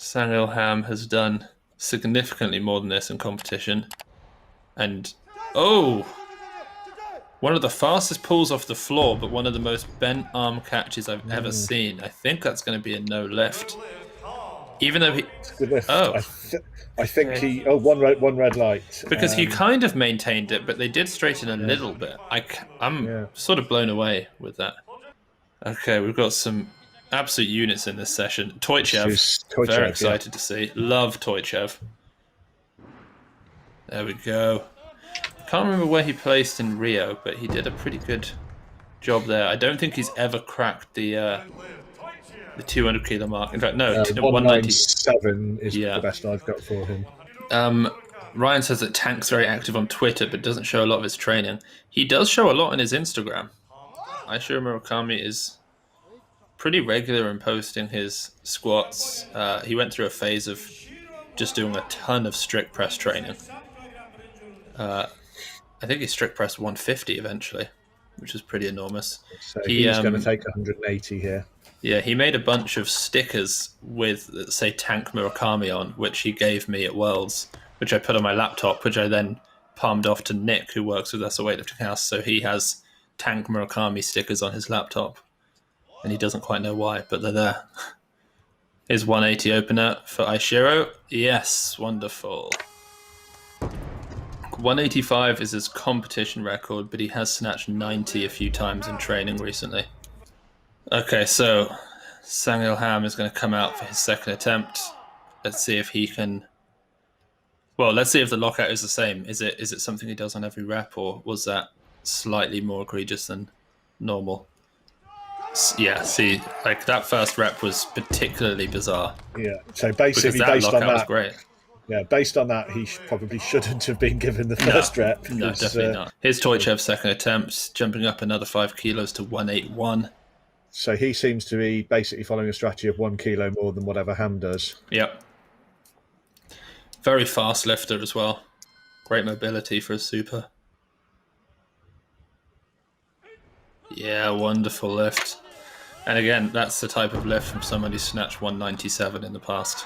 Sang Ilham has done significantly more than this in competition. And, oh! One of the fastest pulls off the floor, but one of the most bent arm catches I've ever seen. I think that's going to be a no lift. Even though he... Good lift. Oh. I think he... Oh, one red light. Because he kind of maintained it, but they did straighten a little bit. I'm sort of blown away with that. Okay, we've got some absolute units in this session. Toychev, very excited to see. Love Toychev. There we go. Can't remember where he placed in Rio, but he did a pretty good job there. I don't think he's ever cracked the 200 kilo mark. In fact, no, 197 is the best I've got for him. Ryan says that Tank's very active on Twitter, but doesn't show a lot of his training. He does show a lot on his Instagram. Aishiro Murakami is pretty regular in posting his squats. He went through a phase of just doing a ton of strict press training. I think he strict pressed 150 eventually, which is pretty enormous. So he's going to take 180 here. Yeah, he made a bunch of stickers with, say, Tank Murakami on, which he gave me at Worlds, which I put on my laptop, which I then palmed off to Nick, who works with us at Weightlifting House. So he has Tank Murakami stickers on his laptop, and he doesn't quite know why, but they're there. Here's 180 opener for Aishiro. Yes, wonderful. 185 is his competition record, but he has snatched 90 a few times in training recently. Okay, so Sang Ilham is going to come out for his second attempt. Let's see if he can... Well, let's see if the lockout is the same. Is it something he does on every rep, or was that slightly more egregious than normal? Yeah, see, like that first rep was particularly bizarre. Yeah, so basically based on that... was great. Yeah, based on that, he probably shouldn't have been given the first rep. No, definitely not. Here's Toychev's second attempt, jumping up another 5 kilos to 181. So he seems to be basically following a strategy of 1 kilo more than whatever Ham does. Yep. Very fast lifter as well. Great mobility for a super. Yeah, wonderful lift. And again, that's the type of lift from someone who snatched 197 in the past.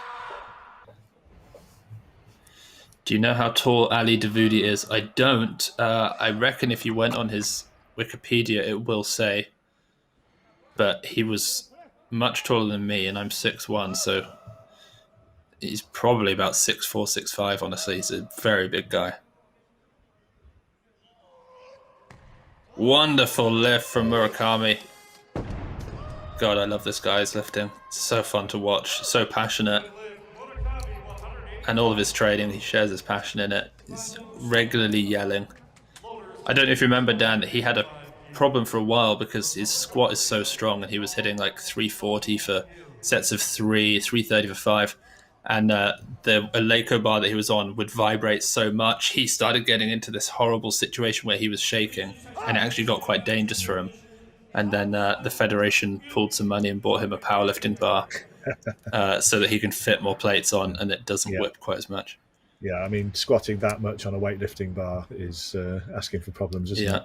Do you know how tall Ali Davoudi is? I don't. I reckon if you went on his Wikipedia, it will say. But he was much taller than me, and I'm 6'1", so he's probably about 6'4", 6'5", honestly. He's a very big guy. Wonderful lift from Murakami. God, I love this guy's lifting. It's so fun to watch, so passionate. And all of his training, he shares his passion in it. He's regularly yelling. I don't know if you remember, Dan, that he had a problem for a while because his squat is so strong, and he was hitting like 340 for sets of 3, 330 for 5. And the Eleiko bar that he was on would vibrate so much, he started getting into this horrible situation where he was shaking, and it actually got quite dangerous for him. And then the Federation pulled some money and bought him a powerlifting bar. So that he can fit more plates on and it doesn't whip quite as much. Yeah, I mean, squatting that much on a weightlifting bar is asking for problems, isn't it?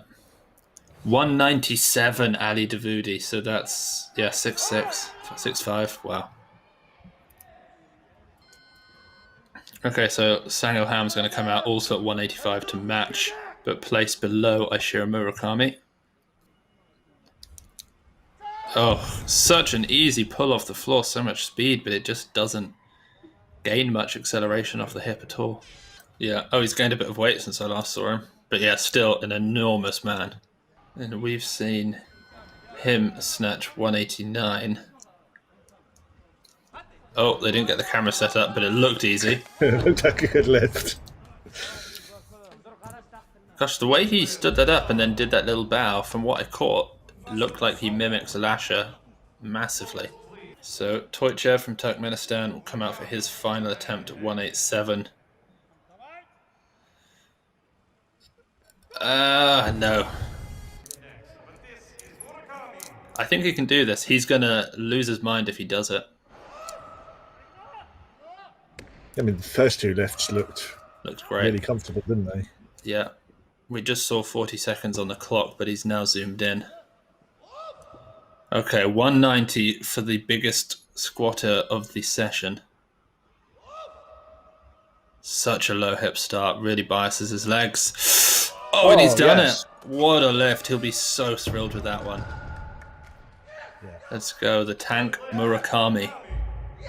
197 Ali Davoudi, so that's 6'6", 6'5", wow. Okay, so Sang Ilham's going to come out also at 185 to match, but placed below Aishiro Murakami. Oh, such an easy pull off the floor, so much speed, but it just doesn't gain much acceleration off the hip at all. Yeah, he's gained a bit of weight since I last saw him. But yeah, still an enormous man. And we've seen him snatch 189. Oh, they didn't get the camera set up, but it looked easy. It looked like a good lift. Gosh, the way he stood that up and then did that little bow, from what I caught, looked like he mimics Alasha massively. So Toychev from Turkmenistan will come out for his final attempt at 187. No. I think he can do this. He's going to lose his mind if he does it. I mean, the first two lifts looked great. Really comfortable, didn't they? Yeah. We just saw 40 seconds on the clock, but he's now zoomed in. Okay, 190 for the biggest squatter of the session. Such a low hip start, really biases his legs. Oh, and he's done it. What a lift. He'll be so thrilled with that one. Yeah. Let's go, the tank Murakami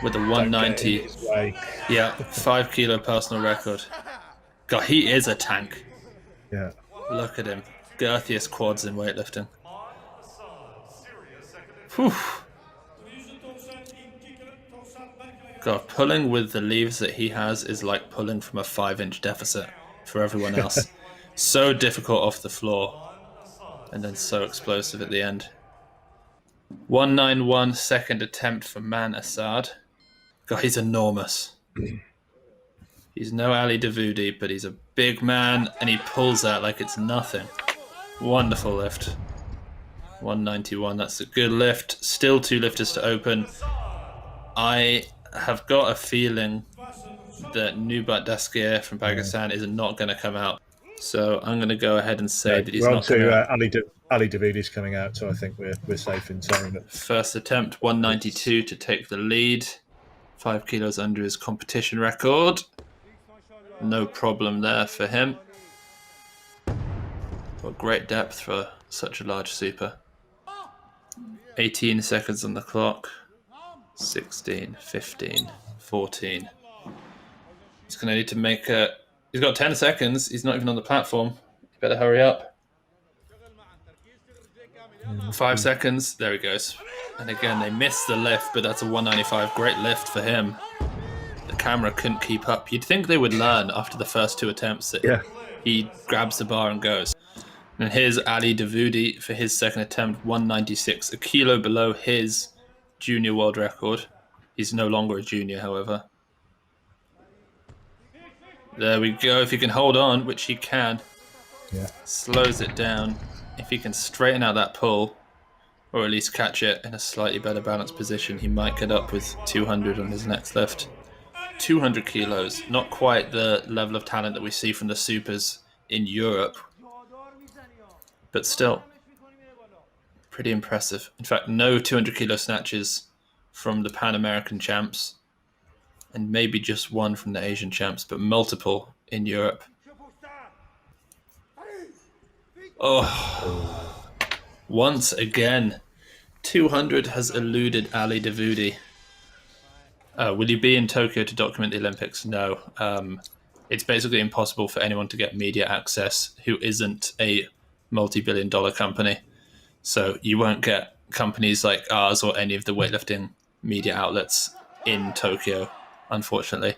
with the 190. Yeah, 5 kilo personal record. God, he is a tank. Yeah. Look at him. Girthiest quads in weightlifting. Whew. God, pulling with the levers that he has is like pulling from a 5-inch deficit for everyone else. So difficult off the floor, and then so explosive at the end. 191 second attempt for Man Assad. God, he's enormous. He's no Ali Davoudi, but he's a big man, and he pulls that like it's nothing. Wonderful lift. 191, that's a good lift. Still 2 lifters to open. I have got a feeling that Nubat Daskier from Pakistan is not going to come out. So I'm going to go ahead and say that he's not coming out. Ali Davidi's coming out, so I think we're safe in saying that. First attempt, 192 to take the lead. 5 kilos under his competition record. No problem there for him. Got great depth for such a large super. 18 seconds on the clock. 16, 15, 14. He's going to need to make a... He's got 10 seconds. He's not even on the platform. You better hurry up. 5 seconds. There he goes. And again, they missed the lift, but that's a 195. Great lift for him. The camera couldn't keep up. You'd think they would learn after the first 2 attempts that he grabs the bar and goes. And here's Ali Davoudi for his second attempt, 196, a kilo below his junior world record. He's no longer a junior, however. There we go. If he can hold on, which he can, slows it down. If he can straighten out that pull, or at least catch it in a slightly better balanced position, he might get up with 200 on his next lift. 200 kilos, not quite the level of talent that we see from the supers in Europe, but still pretty impressive. In fact, no 200 kilo snatches from the Pan American champs, and maybe just one from the Asian champs, but multiple in Europe. Oh, once again, 200 has eluded Ali Davoudi. Will he be in Tokyo to document the Olympics? No. It's basically impossible for anyone to get media access who isn't a multi-billion-dollar company. So you won't get companies like ours or any of the weightlifting media outlets in Tokyo, unfortunately.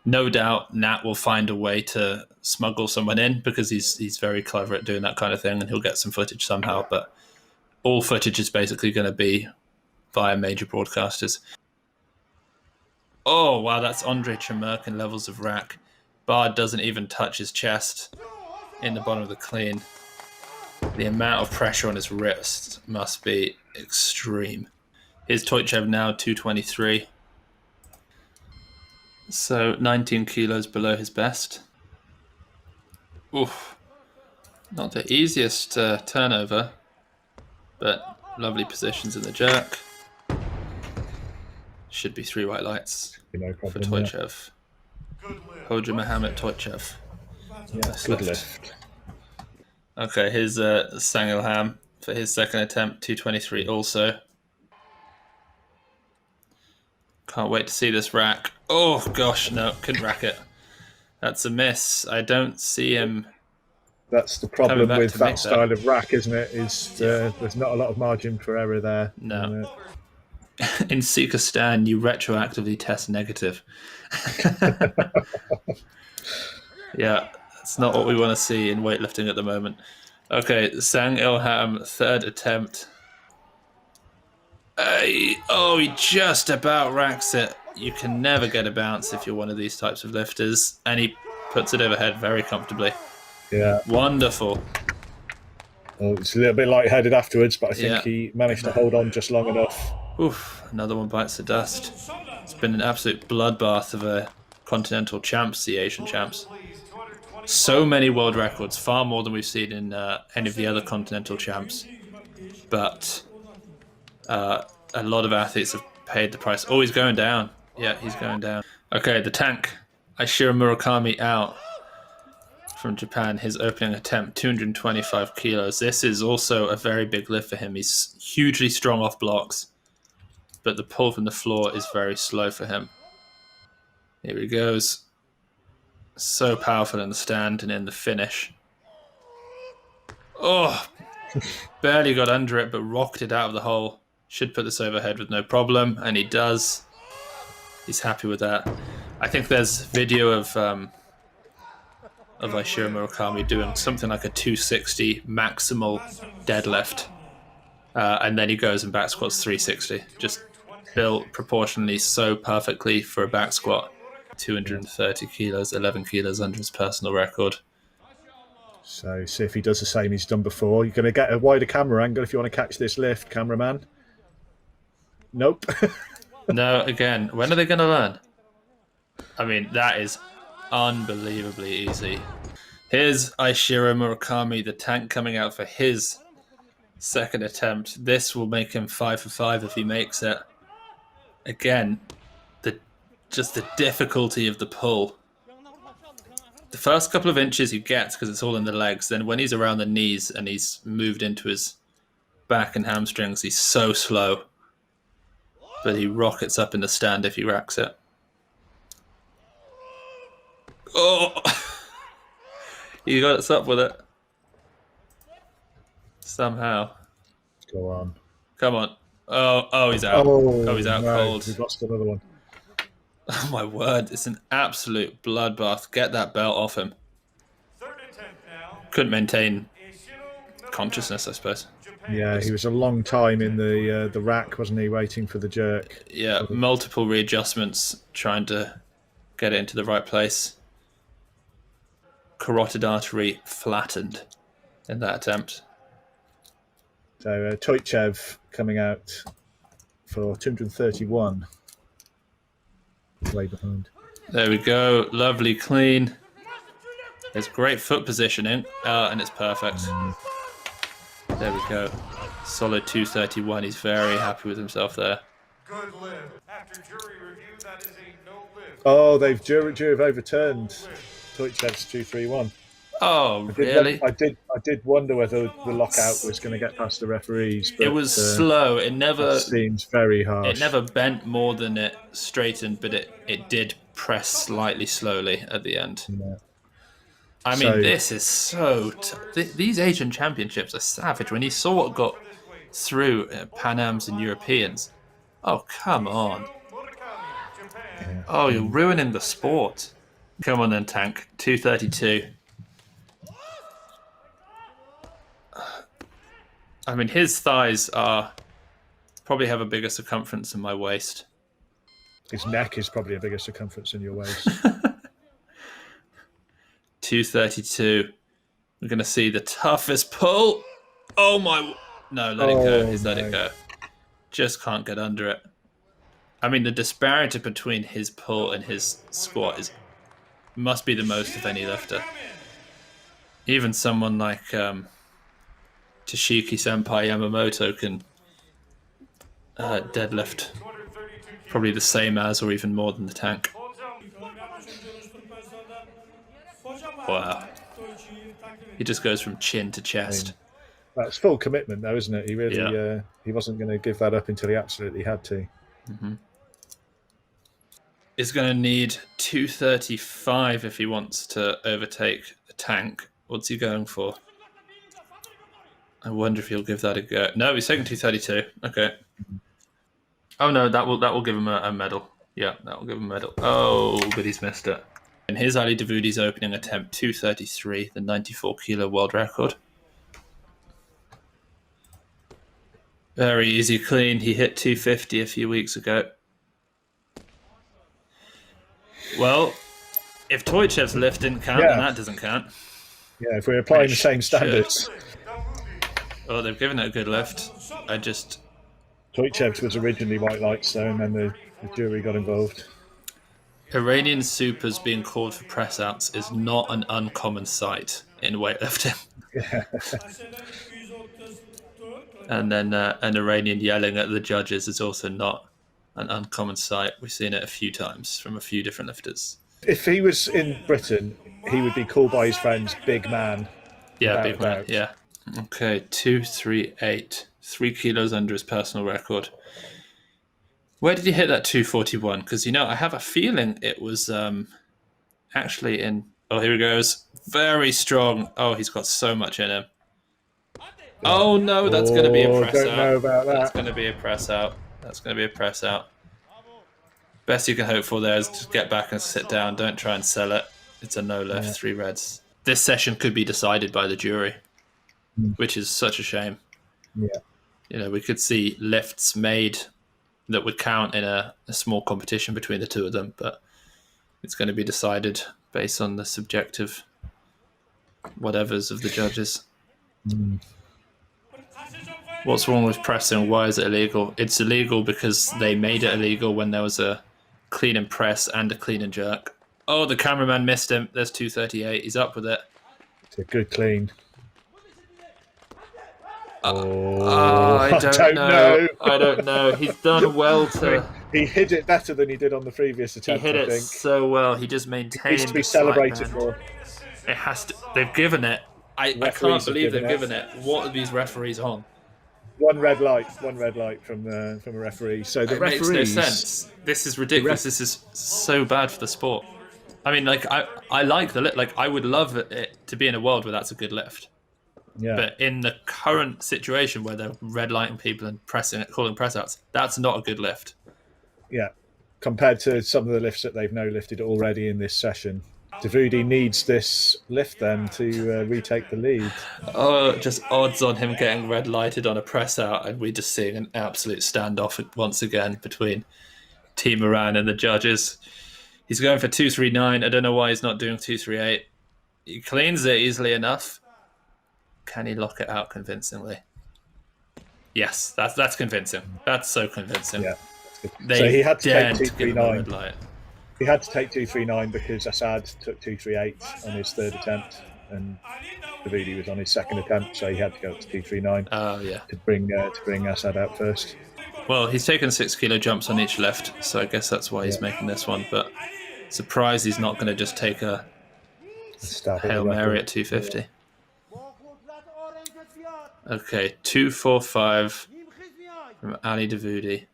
No doubt Nat will find a way to smuggle someone in because he's very clever at doing that kind of thing, and he'll get some footage somehow. But all footage is basically going to be via major broadcasters. Oh, wow, that's Andre Chamerkin levels of rack. Bar doesn't even touch his chest in the bottom of the clean. The amount of pressure on his wrist must be extreme. Here's Toychev now, 223. So 19 kilos below his best. Oof. Not the easiest turnover, but lovely positions in the jerk. Should be 3 white lights for Toychev. Hoja Mohammed Toychev. Good lift. Okay, here's Sang Ilham for his second attempt, 223 also. Can't wait to see this rack. Oh gosh, no, couldn't rack it. That's a miss. I don't see him. That's the problem with that style of rack, isn't it? There's not a lot of margin for error there. No. In Sikhistan, you retroactively test negative. Yeah, that's not what we want to see in weightlifting at the moment. Okay, Sang Ilham, third attempt. He just about racks it. You can never get a bounce if you're one of these types of lifters. And he puts it overhead very comfortably. Yeah. Wonderful. Well, it's a little bit lightheaded afterwards, but I think he managed to hold on just long enough. Oof, another one bites the dust. It's been an absolute bloodbath of a continental champs, the Asian champs. So many world records, far more than we've seen in any of the other continental champs. But a lot of athletes have paid the price. Oh, he's going down. Yeah, he's going down. Okay, the tank. Ashira Murakami out from Japan, his opening attempt, 225 kilos. This is also a very big lift for him. He's hugely strong off blocks, but the pull from the floor is very slow for him. Here he goes. So powerful in the stand and in the finish. Oh, barely got under it, but rocked it out of the hole. Should put this overhead with no problem, and he does. He's happy with that. I think there's video of Ashira Murakami doing something like a 260 maximal deadlift, and then he goes and back squats 360. Just built proportionally so perfectly for a back squat. 230 kilos, 11 kilos under his personal record. So see if he does the same he's done before. You're going to get a wider camera angle if you want to catch this lift, cameraman. Nope. No, again, when are they going to learn? I mean, that is unbelievably easy. Here's Ashira Murakami, the tank, coming out for his second attempt. This will make him 5 for 5 if he makes it. Again, just the difficulty of the pull. The first couple of inches he gets because it's all in the legs. Then when he's around the knees and he's moved into his back and hamstrings, he's so slow. But he rockets up in the stand if he racks it. Oh! He got us up with it. Somehow. Go on. Come on. Oh, he's out. Oh, he's out cold. We've lost another one. Oh my word, it's an absolute bloodbath. Get that belt off him. Couldn't maintain consciousness, I suppose. Yeah, he was a long time in the rack, wasn't he, waiting for the jerk? Yeah, multiple readjustments, trying to get it into the right place. Carotid artery flattened in that attempt. So Toychev coming out for 231. Way behind. There we go. Lovely clean. There's great foot positioning, and it's perfect. There we go. Solid 231. He's very happy with himself there. Good lift. After jury review, that is a no lift. Oh, jury have overturned Toychev's 231. Oh, really? I did wonder whether the lockout was going to get past the referees. But, it was slow. It never seems very harsh. It never bent more than it straightened, but it did press slightly slowly at the end. Yeah. I mean, this is so... these Asian Championships are savage. When you saw what got through Pan Ams and Europeans, oh, come on. Yeah. Oh, you're ruining the sport. Come on then, Tank. 232. I mean, his thighs probably have a bigger circumference than my waist. His neck is probably a bigger circumference than your waist. 232. We're going to see the toughest pull. Oh my... No, let it go. He's let it go. Just can't get under it. I mean, the disparity between his pull and his squat must be the most of any lifter. Even someone like Toshiki Senpai Yamamoto can deadlift probably the same as or even more than the Tank. Wow. He just goes from chin to chest. That's full commitment, though, isn't it? He really he wasn't going to give that up until he absolutely had to. Mm-hmm. He's going to need 235 if he wants to overtake the Tank. What's he going for? I wonder if he'll give that a go. No, he's taking 232. Okay. Oh no, that will give him a medal. Yeah, that will give him a medal. Oh, but he's missed it. And here's Ali Davoudi's opening attempt, 233, the 94-kilo world record. Very easy clean. He hit 250 a few weeks ago. Well, if Toychev's lift didn't count, then that doesn't count. Yeah, if we're applying the same standards. Oh, they've given it a good lift. Toychev's was originally white lights, though, and then the jury got involved. Iranian supers being called for press outs is not an uncommon sight in weightlifting. Yeah. And then an Iranian yelling at the judges is also not an uncommon sight. We've seen it a few times from a few different lifters. If he was in Britain, he would be called by his friends Big Man. Yeah, without big a man. doubt. Yeah. Okay, 238, 3 kilos under his personal record. Where did he hit that 241? Because I have a feeling it was actually in. Oh, here he goes. Very strong. Oh, he's got so much in him. Oh no, that's going to be a press Don't out. know about That's that. going to be a press out. That's going to be a press out. Best you can hope for there is just get back and sit down. Don't try and sell it. It's a no lift, 3 reds. This session could be decided by the jury, which is such a shame. Yeah. We could see lifts made that would count in a small competition between the two of them, but it's going to be decided based on the subjective whatevers of the judges. What's wrong with pressing? Why is it illegal? It's illegal because they made it illegal when there was a clean and press and a clean and jerk. Oh, the cameraman missed him. There's 238. He's up with it. It's a good clean. I don't know. I don't know. He's done well to. He hit it better than he did on the previous attempt. He hit it so well. He just maintained. Needs to be celebrated more. It has to. They've given it. I can't believe they've given it. What are these referees on? One red light from a referee. So the referees. Makes no sense. This is ridiculous. This is so bad for the sport. I mean, I like the lift. I would love it to be in a world where that's a good lift. Yeah. But in the current situation where they're red lighting people and calling press outs, that's not a good lift. Yeah. Compared to some of the lifts that they've no lifted already in this session. Davoudi needs this lift then to retake the lead. Oh, just odds on him getting red lighted on a press out, and we're just seeing an absolute standoff once again between Team Iran and the judges. He's going for 239. I don't know why he's not doing 238. He cleans it easily enough. Can he lock it out convincingly? Yes, that's convincing. That's so convincing. Yeah, so he had to take 239. Light. He had to take 239 because Assad took 238 on his third attempt, and Davoudi was on his second attempt, so he had to go up to 239. Oh yeah, to bring Assad out first. Well, he's taken 6 kilo jumps on each lift, so I guess that's why he's making this one. But surprised he's not going to just take a Hail Mary at 250. Okay, 245 from Ali Davoudi,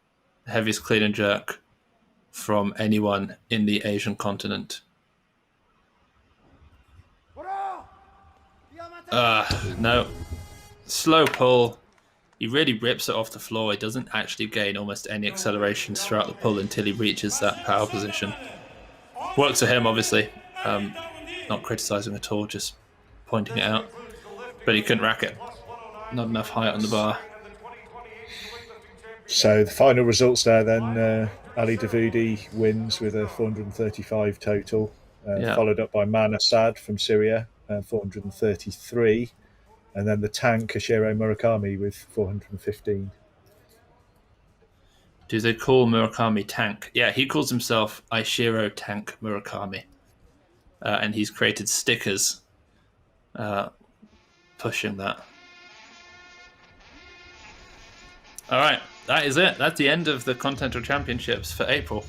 the heaviest clean and jerk from anyone in the Asian continent. No. Slow pull. He really rips it off the floor. He doesn't actually gain almost any accelerations throughout the pull until he reaches that power position. Works for him, obviously. Not criticising at all, just pointing it out. But he couldn't rack it. Not enough height on the bar. So the final results there then, Ali Davoudi wins with a 435 total, followed up by Man Assad from Syria, 433, and then the tank Ashiro Murakami with 415. Do they call Murakami Tank? Yeah, he calls himself Aishiro Tank Murakami. And he's created stickers pushing that. All right, that is it. That's the end of the Continental Championships for April.